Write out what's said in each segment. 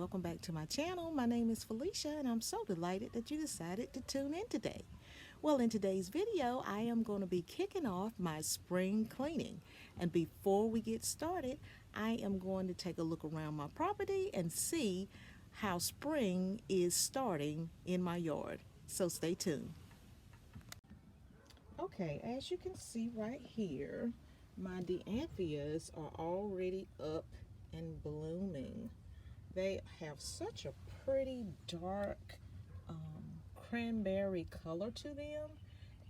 welcome back to my channel. My name is Felicia and I'm so delighted that you decided to tune in today. Well, in today's video, I am going to be kicking off my spring cleaning. And before we get started, I am going to take a look around my property and see how spring is starting in my yard. So stay tuned. Okay, as you can see right here, my Dianthias are already up and blooming. They have such a pretty dark cranberry color to them,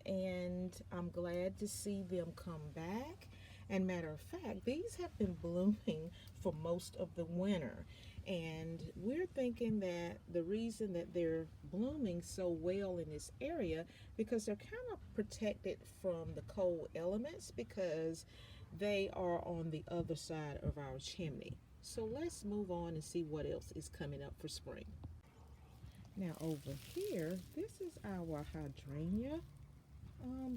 and I'm glad to see them come back. And matter of fact, these have been blooming for most of the winter, and we're thinking that the reason that they're blooming so well in this area because they're kind of protected from the cold elements because they are on the other side of our chimney. So let's move on and see what else is coming up for spring. Now over here, this is our hydrangea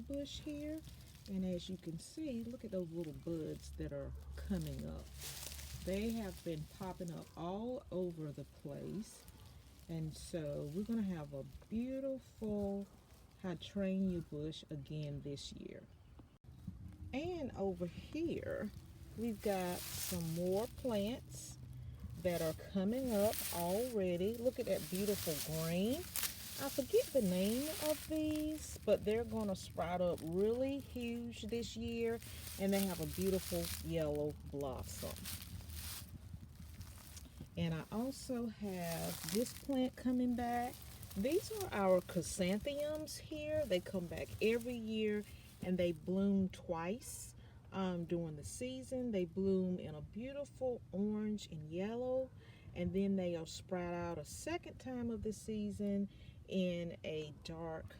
bush here. And as you can see, look at those little buds that are coming up. They have been popping up all over the place. And so we're going to have a beautiful hydrangea bush again this year. And over here, we've got some more plants that are coming up already. Look at that beautiful green. I forget the name of these, but they're going to sprout up really huge this year, and they have a beautiful yellow blossom. And I also have this plant coming back. These are our Cassanthiums here. They come back every year, and they bloom twice during the season. They bloom in a beautiful orange and yellow, and then they'll sprout out a second time of the season in a dark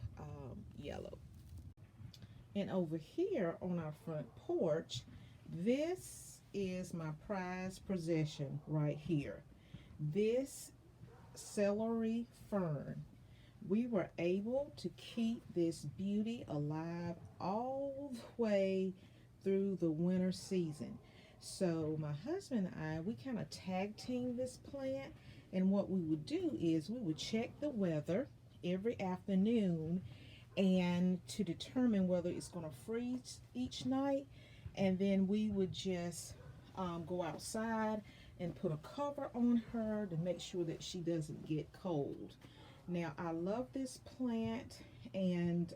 yellow. And over here on our front porch, this is my prized possession right here. This Celery Fern. We were able to keep this beauty alive all the way through the winter season. So my husband and I, we kind of tag team this plant, and what we would do is we would check the weather every afternoon and to determine whether it's going to freeze each night, and then we would just go outside and put a cover on her to make sure that she doesn't get cold. Now I love this plant, and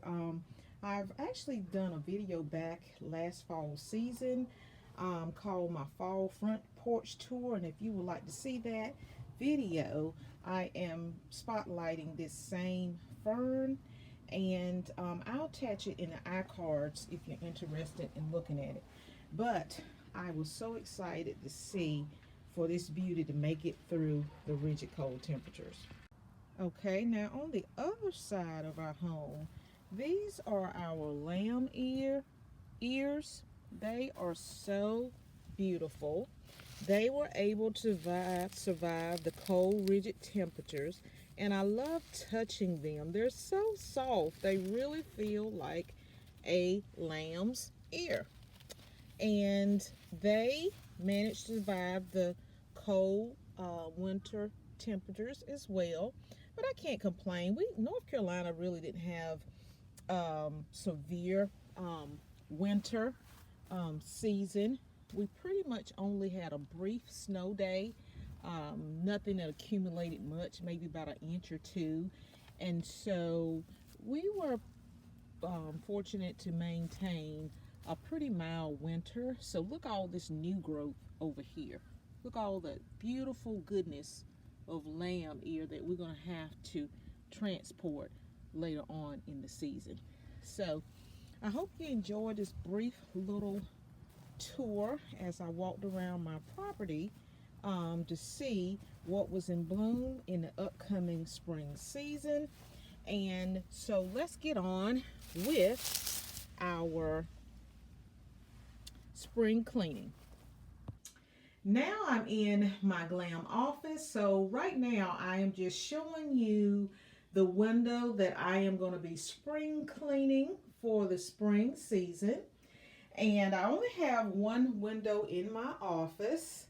I've actually done a video back last fall season called my fall front porch tour, and if you would like to see that video, I am spotlighting this same fern, and I'll attach it in the iCards if you're interested in looking at it. But I was so excited to see for this beauty to make it through the rigid cold temperatures. Okay, now on the other side of our home, these are our lamb ears. They are so beautiful. They were able to survive the cold, rigid temperatures, and I love touching them. They're so soft. They really feel like a lamb's ear. And they managed to survive the cold winter temperatures as well. But I can't complain. North Carolina really didn't have severe winter season. We pretty much only had a brief snow day, nothing that accumulated much, maybe about an inch or two. And so we were fortunate to maintain a pretty mild winter. So look all this new growth over here. Look all the beautiful goodness of lamb ear that we're going to have to transport later on in the season. So I hope you enjoyed this brief little tour as I walked around my property to see what was in bloom in the upcoming spring season. And so let's get on with our spring cleaning. Now I'm in my Glam office. So right now I am just showing you the window that I am going to be spring cleaning for the spring season. And I only have one window in my office,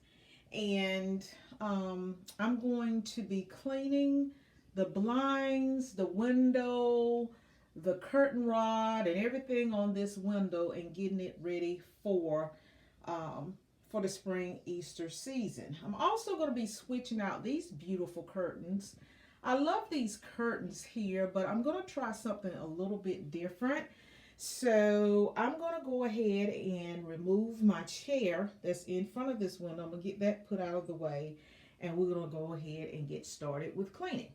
and I'm going to be cleaning the blinds, the window, the curtain rod, and everything on this window and getting it ready for the spring Easter season. I'm also going to be switching out these beautiful curtains. I love these curtains here, but I'm going to try something a little bit different. So I'm going to go ahead and remove my chair that's in front of this window. I'm going to get that put out of the way, and we're going to go ahead and get started with cleaning.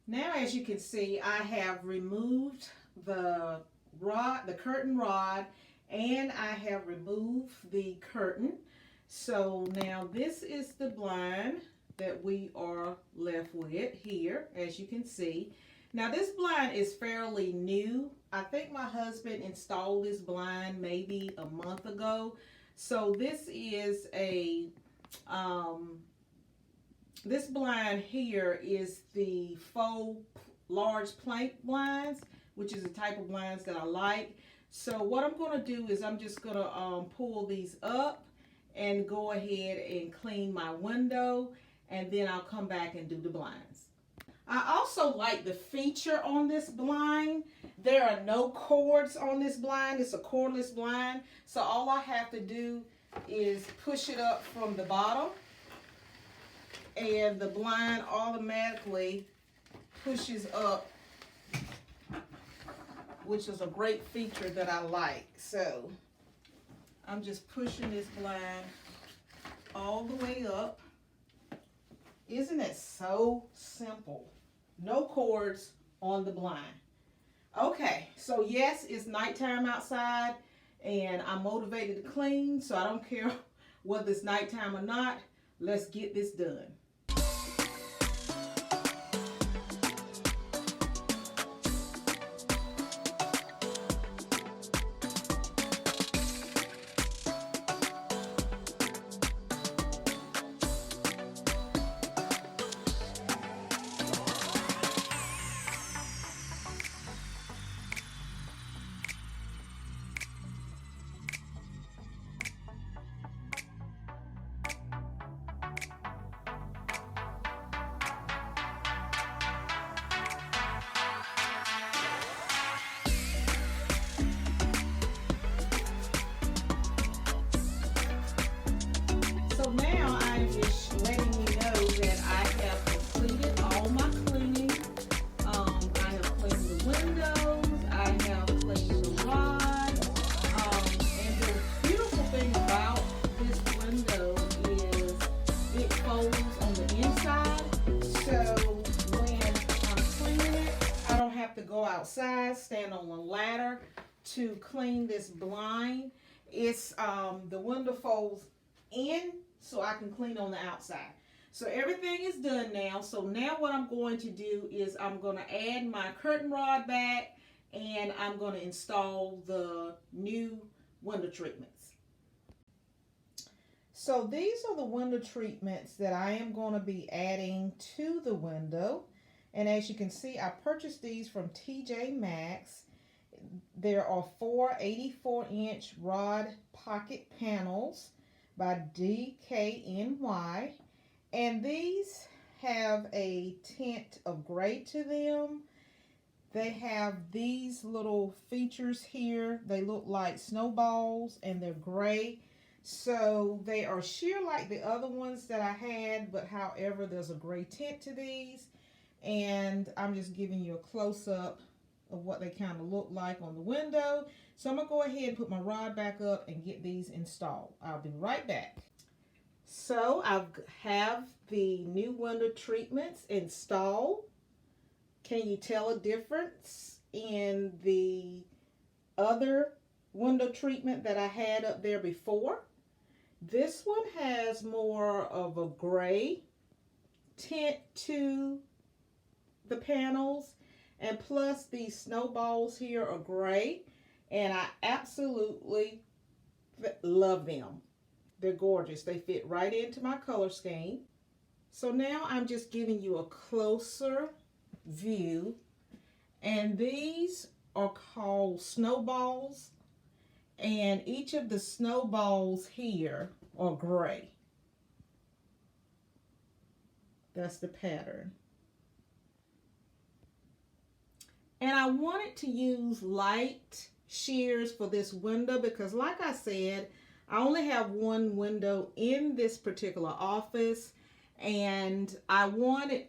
Now, as you can see, I have removed the curtain rod, and I have removed the curtain. So now this is the blind that we are left with here, as you can see. Now this blind is fairly new. I think my husband installed this blind maybe a month ago. So this is a, this blind here is the faux large plank blinds, which is the type of blinds that I like. So what I'm going to do is I'm just going to pull these up and go ahead and clean my window, and then I'll come back and do the blinds. I also like the feature on this blind. There are no cords on this blind. It's a cordless blind. So all I have to do is push it up from the bottom, and the blind automatically pushes up, which is a great feature that I like. So I'm just pushing this blind all the way up. Isn't it so simple? No cords on the blind. Okay, so yes, it's nighttime outside and I'm motivated to clean, so I don't care whether it's nighttime or not. Let's get this done. So now I'm just letting you know that I have completed all my cleaning. I have cleaned the windows, I have cleaned the rod, and the beautiful thing about this window is it folds on the inside. So when I'm cleaning it, I don't have to go outside, stand on a ladder to clean this blind. It's the window folds in so I can clean on the outside. So everything is done now. So now what I'm going to do is I'm going to add my curtain rod back, and I'm going to install the new window treatments. So these are the window treatments that I am going to be adding to the window. And as you can see, I purchased these from TJ Maxx. There are 4 84-inch rod pocket panels by DKNY, and these have a tint of gray to them. They have these little features here. They look like snowballs and they're gray. So they are sheer like the other ones that I had, but however, there's a gray tint to these. And I'm just giving you a close-up of what they kind of look like on the window. So I'm going to go ahead and put my rod back up and get these installed. I'll be right back. So I have the new window treatments installed. Can you tell a difference in the other window treatment that I had up there before? This one has more of a gray tint to the panels, and plus these snowballs here are gray, and I absolutely love them. They're gorgeous. They fit right into my color scheme. So now I'm just giving you a closer view, and these are called snowballs, and each of the snowballs here are gray. That's the pattern. And I wanted to use light shears for this window because, like I said, I only have one window in this particular office, and I wanted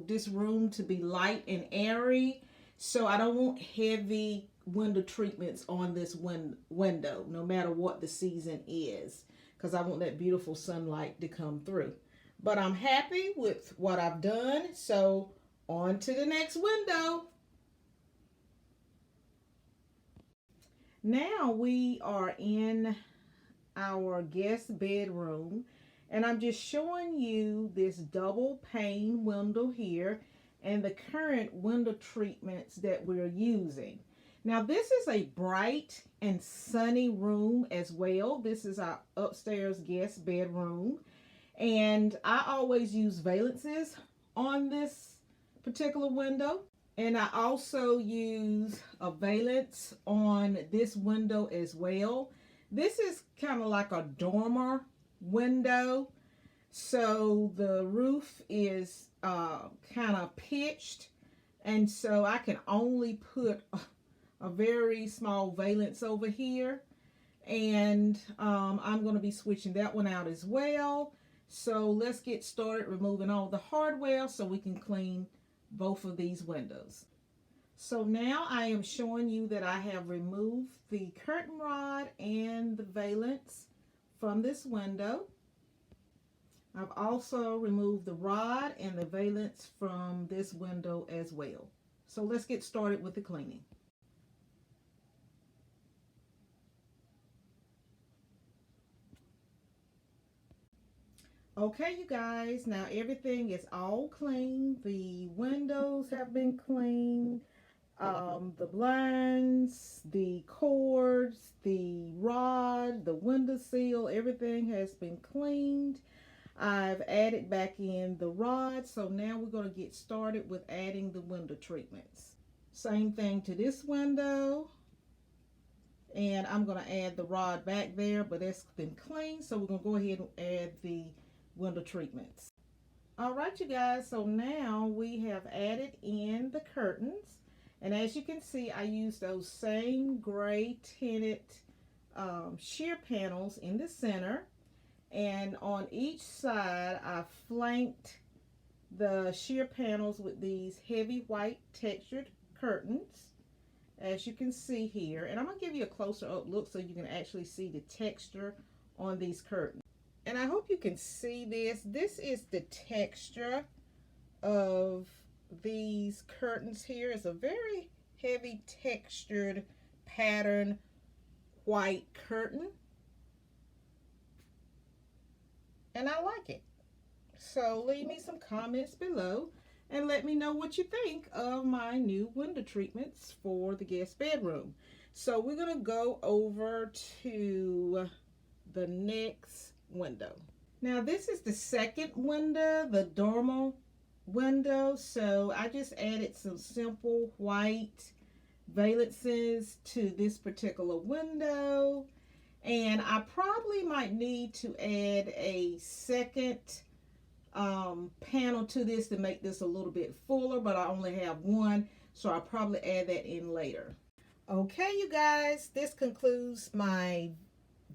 this room to be light and airy, so I don't want heavy window treatments on this window, no matter what the season is, because I want that beautiful sunlight to come through. But I'm happy with what I've done, so on to the next window. Now we are in our guest bedroom, and I'm just showing you this double pane window here and the current window treatments that we're using. Now this is a bright and sunny room as well. This is our upstairs guest bedroom, and I always use valances on this particular window. And I also use a valance on this window as well. This is kind of like a dormer window. So the roof is kind of pitched. And so I can only put a very small valance over here. And I'm going to be switching that one out as well. So let's get started removing all the hardware so we can clean both of these windows. So now I am showing you that I have removed the curtain rod and the valance from this window. I've also removed the rod and the valance from this window as well. So let's get started with the cleaning. Okay, you guys, now everything is all clean. The windows have been cleaned, the blinds, the cords, the rod, the window seal, everything has been cleaned. I've added back in the rod, so now we're going to get started with adding the window treatments. Same thing to this window. And I'm going to add the rod back there, but it's been cleaned, so we're going to go ahead and add the window treatments. All right, you guys, so now we have added in the curtains, and as you can see, I used those same gray tinted sheer panels in the center, and on each side I flanked the sheer panels with these heavy white textured curtains, as you can see here. And I'm going to give you a closer up look so you can actually see the texture on these curtains. And I hope you can see this. This is the texture of these curtains here. It's a very heavy textured pattern white curtain. And I like it. So leave me some comments below and let me know what you think of my new window treatments for the guest bedroom. So we're going to go over to the next window. Now this is the second window, the dormer window. So I just added some simple white valances to this particular window, and I probably might need to add a second panel to this to make this a little bit fuller, but I only have one, so I'll probably add that in later. Okay, you guys, this concludes my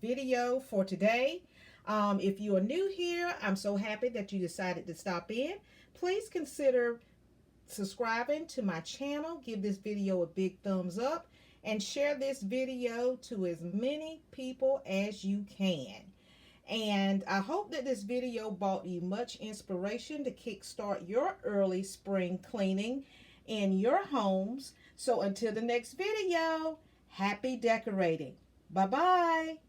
video for today. If you are new here, I'm so happy that you decided to stop in. Please consider subscribing to my channel, give this video a big thumbs up, and share this video to as many people as you can. And I hope that this video brought you much inspiration to kickstart your early spring cleaning in your homes. So until the next video, happy decorating. Bye-bye.